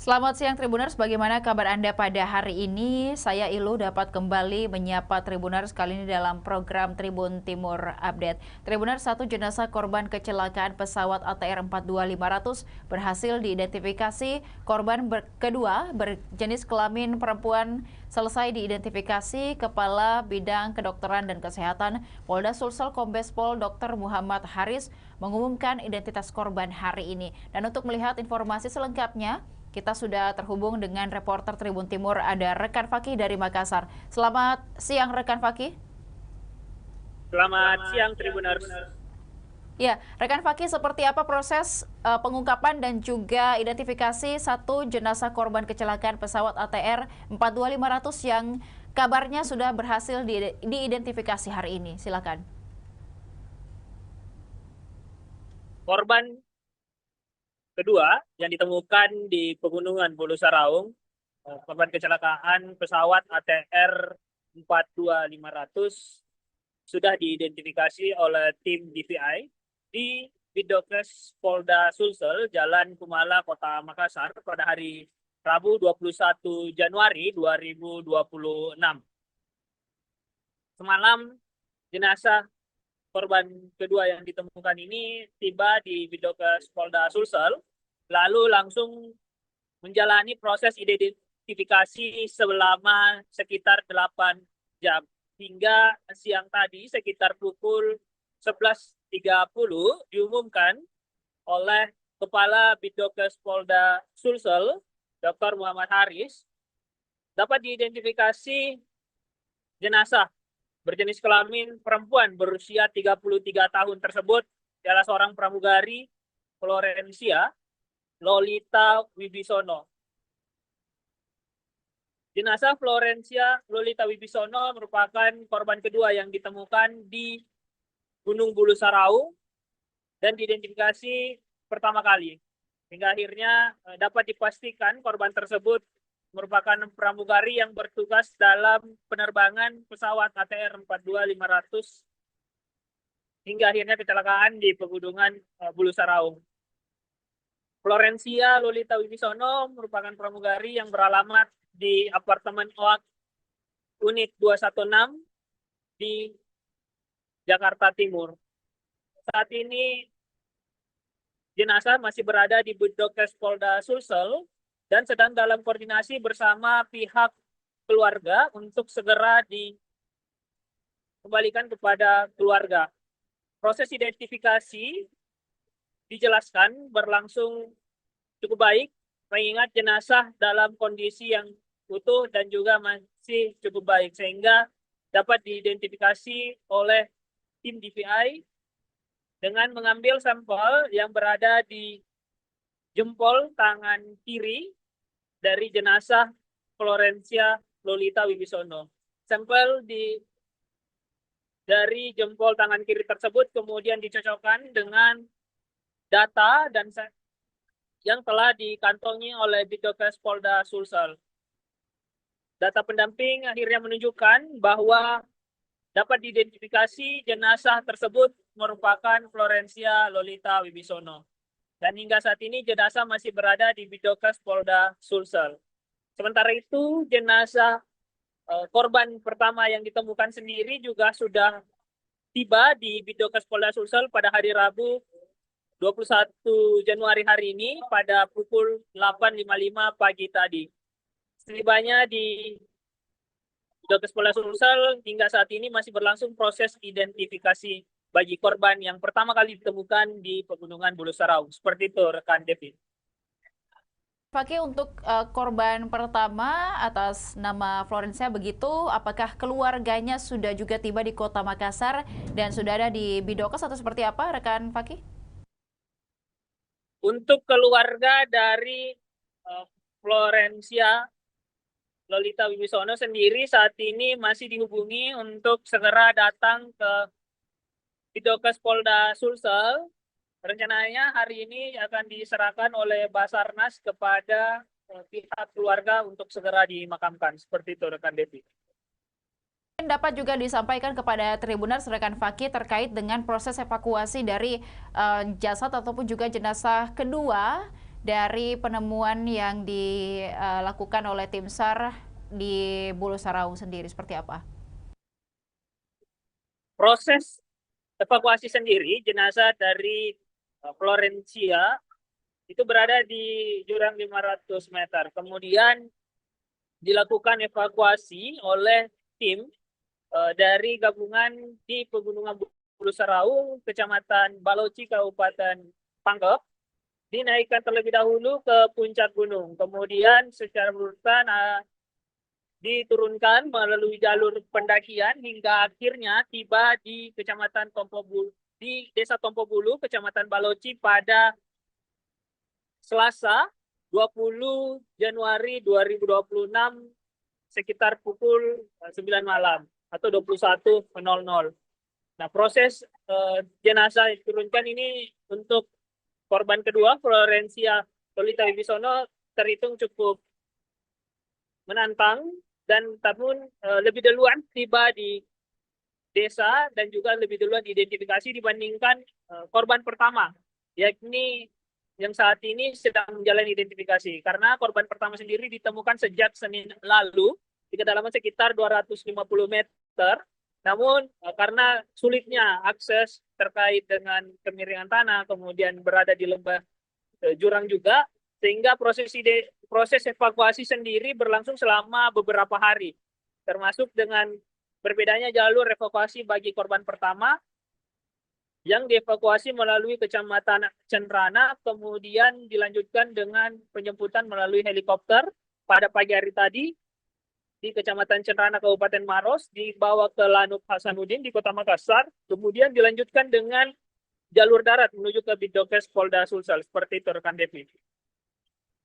Selamat siang Tribuners, bagaimana kabar Anda pada hari ini? Saya Ilu dapat kembali menyapa Tribuners kali ini dalam program Tribun Timur Update. Tribuners, satu jenazah korban kecelakaan pesawat ATR 42500 berhasil diidentifikasi. Korban kedua berjenis kelamin perempuan selesai diidentifikasi. Kepala Bidang Kedokteran dan Kesehatan Polda Sulsel Kombes Pol Dr. Muhammad Haris mengumumkan identitas korban hari ini. Dan untuk melihat informasi selengkapnya, kita sudah terhubung dengan reporter Tribun Timur, ada rekan Fakih dari Makassar. Selamat siang rekan Fakih. Selamat siang Tribuners. Ya, rekan Fakih, seperti apa proses pengungkapan dan juga identifikasi satu jenazah korban kecelakaan pesawat ATR 42500 yang kabarnya sudah berhasil diidentifikasi hari ini? Silakan. Korban kedua yang ditemukan di Pegunungan Bulu Saraung, korban kecelakaan pesawat ATR 42500 sudah diidentifikasi oleh tim DVI di Bidokes Polda Sulsel, Jalan Kumala, Kota Makassar pada hari Rabu 21 Januari 2026. Semalam jenazah korban kedua yang ditemukan ini tiba di Bidokes Polda Sulsel, lalu langsung menjalani proses identifikasi selama sekitar 8 jam. Hingga siang tadi sekitar pukul 11.30 diumumkan oleh Kepala Bidokes Polda Sulsel, Dr. Muhammad Haris, dapat diidentifikasi jenazah berjenis kelamin perempuan berusia 33 tahun tersebut adalah seorang pramugari Florencia Lolita Wibisono. Jenazah Florencia Lolita Wibisono merupakan korban kedua yang ditemukan di Gunung Bulu Saraung dan diidentifikasi pertama kali. Hingga akhirnya dapat dipastikan korban tersebut merupakan pramugari yang bertugas dalam penerbangan pesawat ATR 42500 hingga akhirnya kecelakaan di Pegunungan Bulu Saraung. Florencia Lolita Wibisono merupakan pramugari yang beralamat di apartemen OAK unit 216 di Jakarta Timur. Saat ini jenazah masih berada di Bidokes Polda Sulsel dan sedang dalam koordinasi bersama pihak keluarga untuk segera dikembalikan kepada keluarga. Proses identifikasi dijelaskan berlangsung cukup baik, mengingat jenazah dalam kondisi yang utuh dan juga masih cukup baik, sehingga dapat diidentifikasi oleh tim DVI dengan mengambil sampel yang berada di jempol tangan kiri dari jenazah Florencia Lolita Wibisono. Sampel dari jempol tangan kiri tersebut kemudian dicocokkan dengan data dan yang telah dikantongi oleh Bidokes Polda Sulsel. Data pendamping akhirnya menunjukkan bahwa dapat diidentifikasi jenazah tersebut merupakan Florencia Lolita Wibisono. Dan hingga saat ini jenazah masih berada di Bidokes Polda Sulsel. Sementara itu jenazah korban pertama yang ditemukan sendiri juga sudah tiba di Bidokes Polda Sulsel pada hari Rabu 21 Januari hari ini pada pukul 8.55 pagi tadi. Setibanya di Bidokes Polda Sulsel hingga saat ini masih berlangsung proses identifikasi bagi korban yang pertama kali ditemukan di Pegunungan Bulu Saraung. Seperti itu rekan Devi. Fakih, untuk korban pertama atas nama Florencia begitu, apakah keluarganya sudah juga tiba di Kota Makassar dan sudah ada di Bidokes atau seperti apa rekan Fakih? Untuk keluarga dari Florencia Lolita Wibisono sendiri saat ini masih dihubungi untuk segera datang ke Bidokes Polda Sulsel. Rencananya hari ini akan diserahkan oleh Basarnas kepada pihak keluarga untuk segera dimakamkan. Seperti itu rekan Devi. Dapat juga disampaikan kepada Tribuners rekan Fakih terkait dengan proses evakuasi dari jasad ataupun juga jenazah kedua dari penemuan yang dilakukan oleh tim SAR di Bulu Saraung sendiri seperti apa? Proses evakuasi sendiri jenazah dari Florencia itu berada di jurang 500 meter. Kemudian dilakukan evakuasi oleh tim dari gabungan di Pegunungan Bulu Saraung, Kecamatan Baloci, Kabupaten Pangkep, dinaikkan terlebih dahulu ke puncak gunung. Kemudian secara berurutan diturunkan melalui jalur pendakian hingga akhirnya tiba di Kecamatan Tompobulu, di Desa Tompobulu, Kecamatan Baloci pada Selasa 20 Januari 2026 sekitar pukul 9 malam atau 21.00. Nah, proses jenazah diturunkan ini untuk korban kedua, Florencia Lolita Wibisono, terhitung cukup menantang dan namun lebih duluan tiba di desa dan juga lebih duluan diidentifikasi dibandingkan korban pertama, yakni yang saat ini sedang menjalani identifikasi. Karena korban pertama sendiri ditemukan sejak Senin lalu di kedalaman sekitar 250 meter. Namun karena sulitnya akses terkait dengan kemiringan tanah, kemudian berada di lembah jurang juga, sehingga proses evakuasi sendiri berlangsung selama beberapa hari, termasuk dengan berbedanya jalur evakuasi bagi korban pertama yang dievakuasi melalui Kecamatan Cenrana, kemudian dilanjutkan dengan penjemputan melalui helikopter pada pagi hari tadi di Kecamatan Cenrana, Kabupaten Maros, dibawa ke Lanut Hasanuddin di Kota Makassar, kemudian dilanjutkan dengan jalur darat menuju ke Bidokes Polda Sulsel. Seperti itu rekan Devi.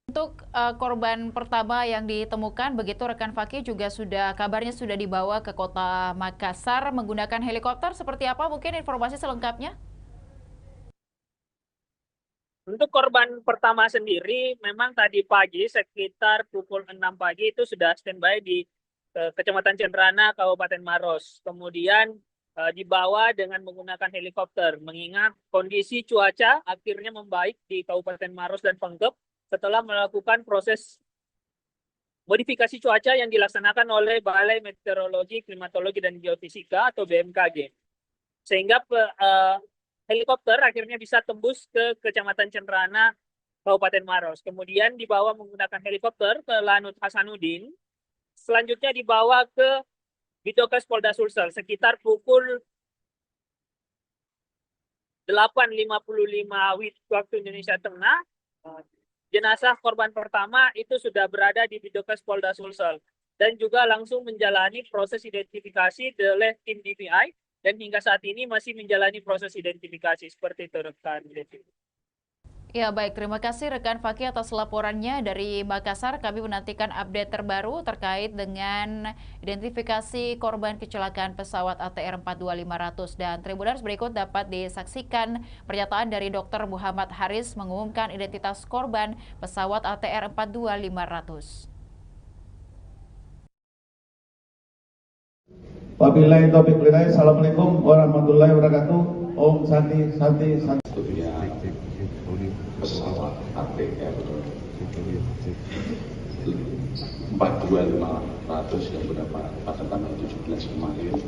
Untuk korban pertama yang ditemukan, begitu rekan Fakih juga kabarnya sudah dibawa ke Kota Makassar menggunakan helikopter. Seperti apa mungkin informasi selengkapnya? Untuk korban pertama sendiri, memang tadi pagi sekitar pukul 6 pagi itu sudah standby di Kecamatan Cenrana, Kabupaten Maros. Kemudian dibawa dengan menggunakan helikopter, mengingat kondisi cuaca akhirnya membaik di Kabupaten Maros dan Pengkep setelah melakukan proses modifikasi cuaca yang dilaksanakan oleh Balai Meteorologi, Klimatologi, dan Geofisika atau BMKG. Sehingga helikopter akhirnya bisa tembus ke Kecamatan Cenrana, Kabupaten Maros. Kemudian dibawa menggunakan helikopter ke Lanut Hasanuddin. Selanjutnya dibawa ke Bidokes Polda Sulsel sekitar pukul 8.55 waktu Indonesia Tengah. Jenazah korban pertama itu sudah berada di Bidokes Polda Sulsel dan juga langsung menjalani proses identifikasi oleh tim DPI dan hingga saat ini masih menjalani proses identifikasi. Seperti itu rekan Devi. Ya baik, terima kasih rekan Fakih atas laporannya dari Makassar. Kami menantikan update terbaru terkait dengan identifikasi korban kecelakaan pesawat ATR 42500. Dan Tribuners, berikut dapat disaksikan pernyataan dari Dr. Muhammad Haris mengumumkan identitas korban pesawat ATR 42500. Wabillahi taufiq walhidayah. Assalamualaikum warahmatullahi wabarakatuh. Om Santi Santi Santi. Pesawat ATR 42500 yang berdapat pada tanggal 17 kemarin.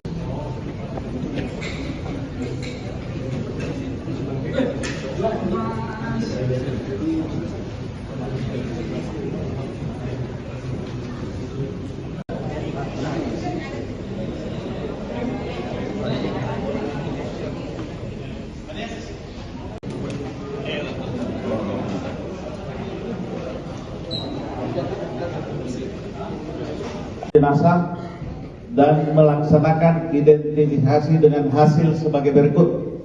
Jenazah dan melaksanakan identifikasi dengan hasil sebagai berikut.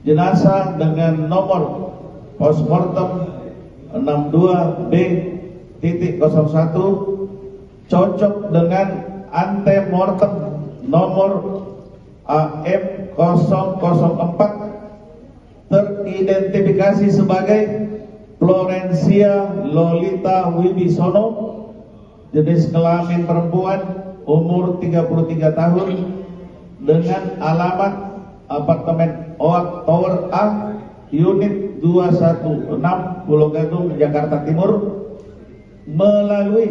Jenazah dengan nomor postmortem 62B.01 cocok dengan antemortem nomor AM004 teridentifikasi sebagai Florencia Lolita Wibisono, jenis kelamin perempuan, umur 33 tahun, dengan alamat apartemen Oak Tower A, unit 216 Pulau Gadung, Jakarta Timur, melalui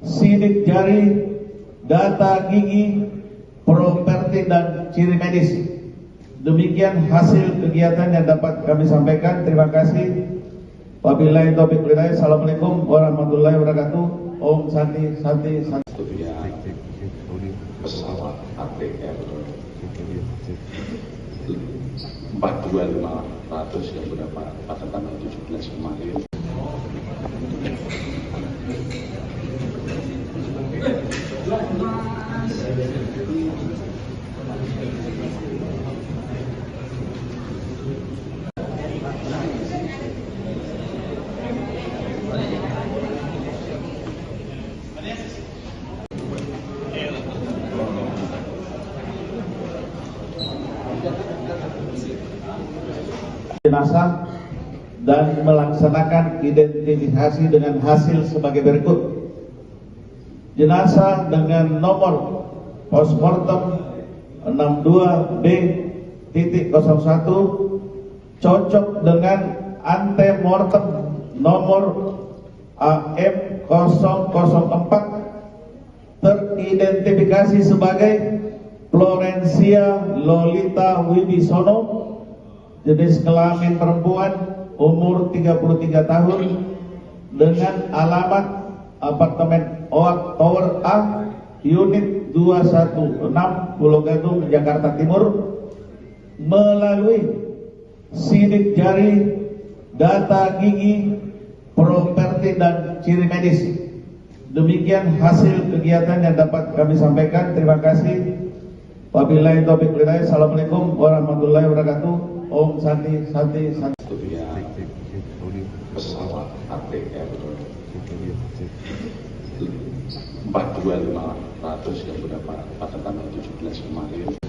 sidik jari, data gigi, properti dan ciri medis. Demikian hasil kegiatan yang dapat kami sampaikan. Terima kasih. Wabillahi taufiq wal hidayah. Assalamualaikum warahmatullahi wabarakatuh. Om Santi Santi Santi. Pesawat ATR 42500 yang berdapat pada tanggal 17 kemarin. Jenazah dan melaksanakan identifikasi dengan hasil sebagai berikut. Jenazah dengan nomor postmortem 62B.01 cocok dengan antemortem nomor AM004 teridentifikasi sebagai Florencia Lolita Wibisono, jenis kelamin perempuan, umur 33 tahun, dengan alamat apartemen Oak Tower A, unit 216 Pulau Gadung, Jakarta Timur, melalui sidik jari, data gigi, properti dan ciri medis. Demikian hasil kegiatan yang dapat kami sampaikan. Terima kasih. Wabillahi taufiq wal hidayah. Assalamualaikum warahmatullahi wabarakatuh. Om Santi Santi Santi. Pesawat ATR 42500 yang berdapat pada tanggal 17 kemarin.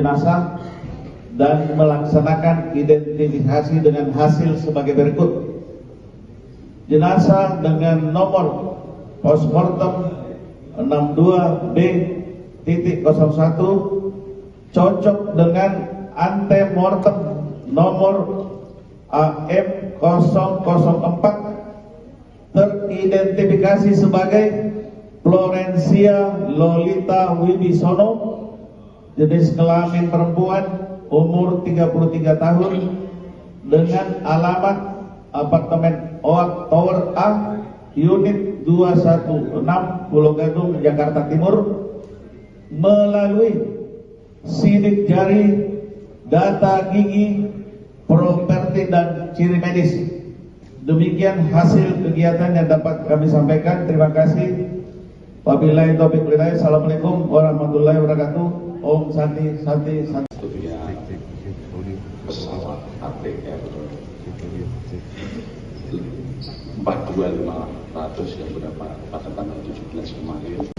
Jenazah dan melaksanakan identifikasi dengan hasil sebagai berikut. Jenazah dengan nomor postmortem 62B.01 cocok dengan antemortem nomor AM004 teridentifikasi sebagai Florencia Lolita Wibisono, jenis kelamin perempuan, umur 33 tahun, dengan alamat apartemen Oak Tower A, unit 216 Pulau Gadung, Jakarta Timur, melalui sidik jari, data gigi, properti dan ciri medis. Demikian hasil kegiatan yang dapat kami sampaikan. Terima kasih. Wabillahi taufiq wal hidayah. Assalamualaikum warahmatullahi wabarakatuh. Om Santi Santi Santi. Pesawat ATR 42500 yang berdapat pada tanggal 17 kemarin.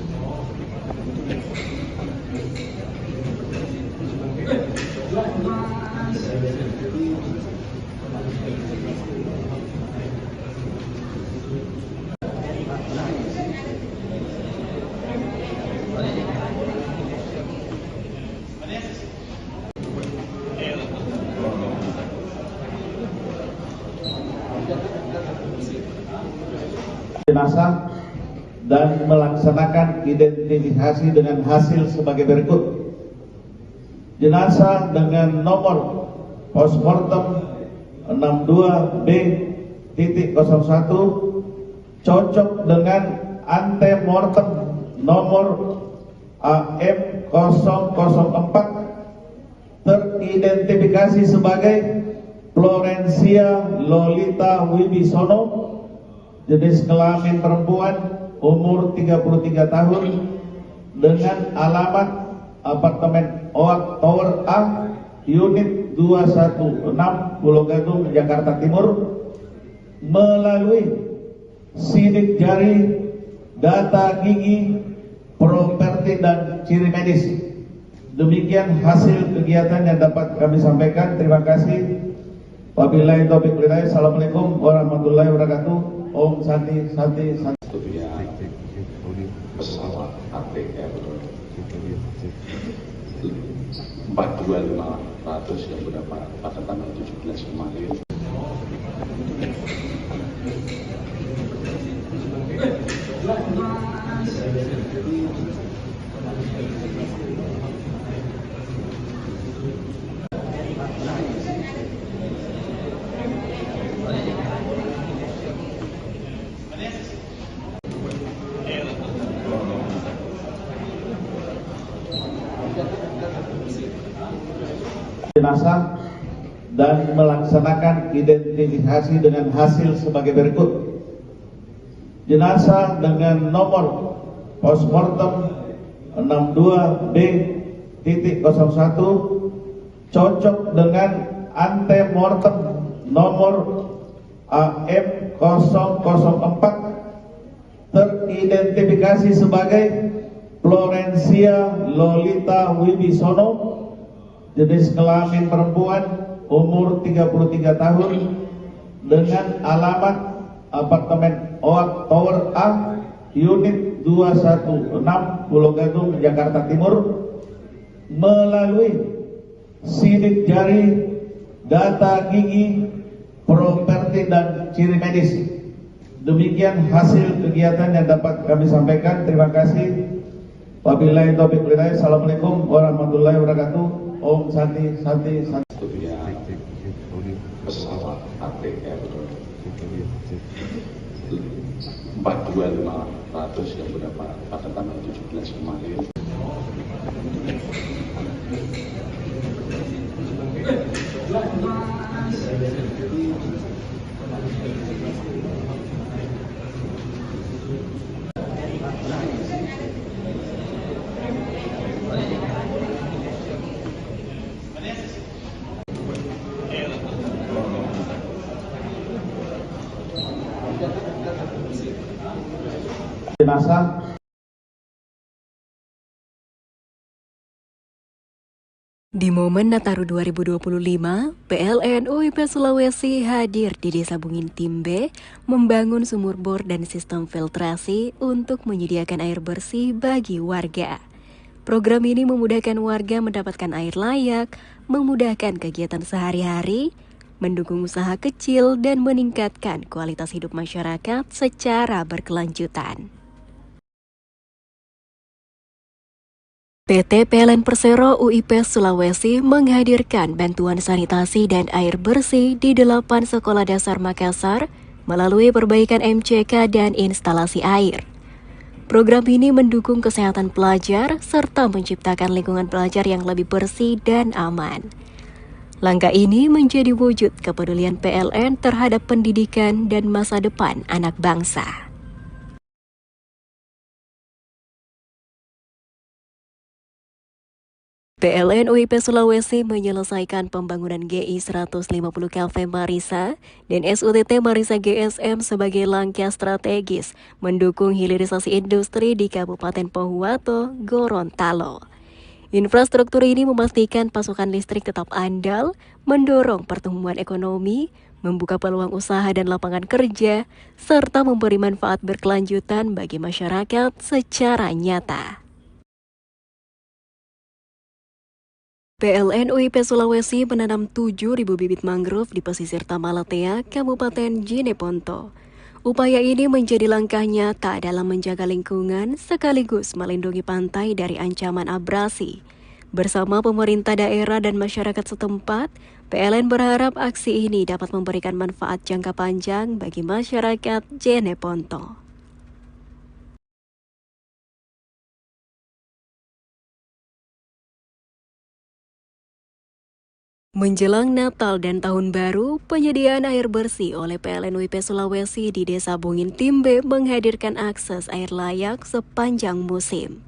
Jenazah dan melaksanakan identifikasi dengan hasil sebagai berikut. Jenazah dengan nomor postmortem 62B.01 cocok dengan antemortem nomor AM004 teridentifikasi sebagai Florencia Lolita Wibisono, jenis kelamin perempuan, umur 33 tahun, dengan alamat apartemen Oak Tower A, unit 216 Pulau Gadung, Jakarta Timur, melalui sidik jari, data gigi, properti dan ciri medis. Demikian hasil kegiatan yang dapat kami sampaikan. Terima kasih. Wabillahi taufiq wal hidayah. Assalamualaikum warahmatullahi wabarakatuh. Om Santi Santi Santi. Pesawat ATR 42500 yang berdapat pada tanggal 17 kemarin. Jenazah dan melaksanakan identifikasi dengan hasil sebagai berikut. Jenazah dengan nomor postmortem 62B.01 cocok dengan antemortem nomor AM004 teridentifikasi sebagai Florencia Lolita Wibisono, jenis kelamin perempuan, umur 33 tahun, dengan alamat apartemen Oak Tower A, unit 216, Pulau Gadung, Jakarta Timur, melalui sidik jari, data gigi, properti dan ciri medis. Demikian hasil kegiatan yang dapat kami sampaikan. Terima kasih. Wabillahi taufiq wal hidayah. Assalamualaikum warahmatullahi wabarakatuh. Om Santi Santi Santi. Pesawat ATR 42500 yang berdapat pada tanggal 17 kemarin. Jenazah di momen Nataru 2025, PLN UIP Sulawesi hadir di Desa Bungin Timbe membangun sumur bor dan sistem filtrasi untuk menyediakan air bersih bagi warga. Program ini memudahkan warga mendapatkan air layak, memudahkan kegiatan sehari-hari, mendukung usaha kecil, dan meningkatkan kualitas hidup masyarakat secara berkelanjutan. PT PLN Persero UIP Sulawesi menghadirkan bantuan sanitasi dan air bersih di 8 sekolah dasar Makassar melalui perbaikan MCK dan instalasi air. Program ini mendukung kesehatan pelajar serta menciptakan lingkungan belajar yang lebih bersih dan aman. Langkah ini menjadi wujud kepedulian PLN terhadap pendidikan dan masa depan anak bangsa. PLN UIP Sulawesi menyelesaikan pembangunan GI 150 kV Marisa dan SUTT Marisa GSM sebagai langkah strategis mendukung hilirisasi industri di Kabupaten Pohuwato, Gorontalo. Infrastruktur ini memastikan pasokan listrik tetap andal, mendorong pertumbuhan ekonomi, membuka peluang usaha dan lapangan kerja, serta memberi manfaat berkelanjutan bagi masyarakat secara nyata. PLN UIP Sulawesi menanam 7.000 bibit mangrove di pesisir Tamalatea, Kabupaten Jeneponto. Upaya ini menjadi langkah nyata dalam menjaga lingkungan sekaligus melindungi pantai dari ancaman abrasi. Bersama pemerintah daerah dan masyarakat setempat, PLN berharap aksi ini dapat memberikan manfaat jangka panjang bagi masyarakat Jeneponto. Menjelang Natal dan Tahun Baru, penyediaan air bersih oleh PLN UIP Sulawesi di Desa Bungin Timbe menghadirkan akses air layak sepanjang musim.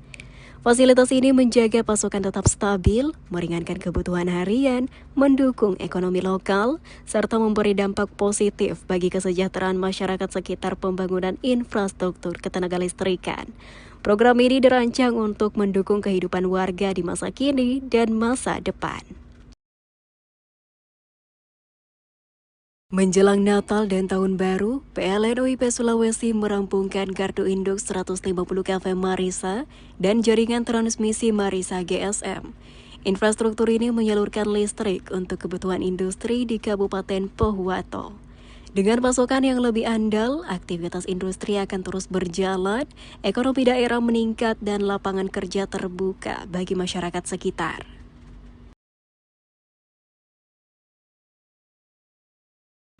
Fasilitas ini menjaga pasokan tetap stabil, meringankan kebutuhan harian, mendukung ekonomi lokal, serta memberi dampak positif bagi kesejahteraan masyarakat sekitar pembangunan infrastruktur ketenagalistrikan. Program ini dirancang untuk mendukung kehidupan warga di masa kini dan masa depan. Menjelang Natal dan Tahun Baru, PLN UIP Sulawesi merampungkan Gardu Induk 150 kV Marisa dan jaringan transmisi Marisa GSM. Infrastruktur ini menyalurkan listrik untuk kebutuhan industri di Kabupaten Pohuwato. Dengan pasokan yang lebih andal, aktivitas industri akan terus berjalan, ekonomi daerah meningkat dan lapangan kerja terbuka bagi masyarakat sekitar.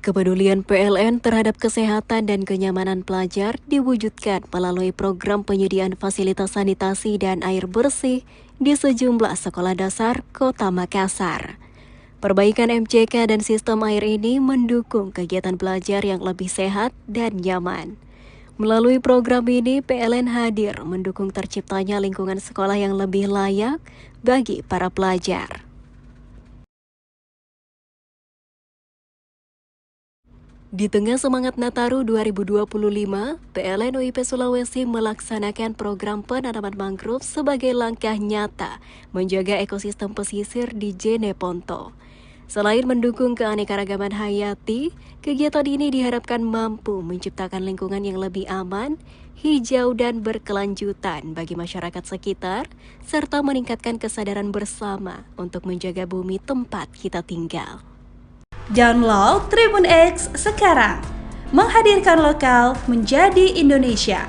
Kepedulian PLN terhadap kesehatan dan kenyamanan pelajar diwujudkan melalui program penyediaan fasilitas sanitasi dan air bersih di sejumlah sekolah dasar Kota Makassar. Perbaikan MCK dan sistem air ini mendukung kegiatan belajar yang lebih sehat dan nyaman. Melalui program ini, PLN hadir mendukung terciptanya lingkungan sekolah yang lebih layak bagi para pelajar. Di tengah semangat Nataru 2025, PLN UIP Sulawesi melaksanakan program penanaman mangrove sebagai langkah nyata menjaga ekosistem pesisir di Jeneponto. Selain mendukung keanekaragaman hayati, kegiatan ini diharapkan mampu menciptakan lingkungan yang lebih aman, hijau dan berkelanjutan bagi masyarakat sekitar, serta meningkatkan kesadaran bersama untuk menjaga bumi tempat kita tinggal. Download Tribun X sekarang, menghadirkan lokal menjadi Indonesia.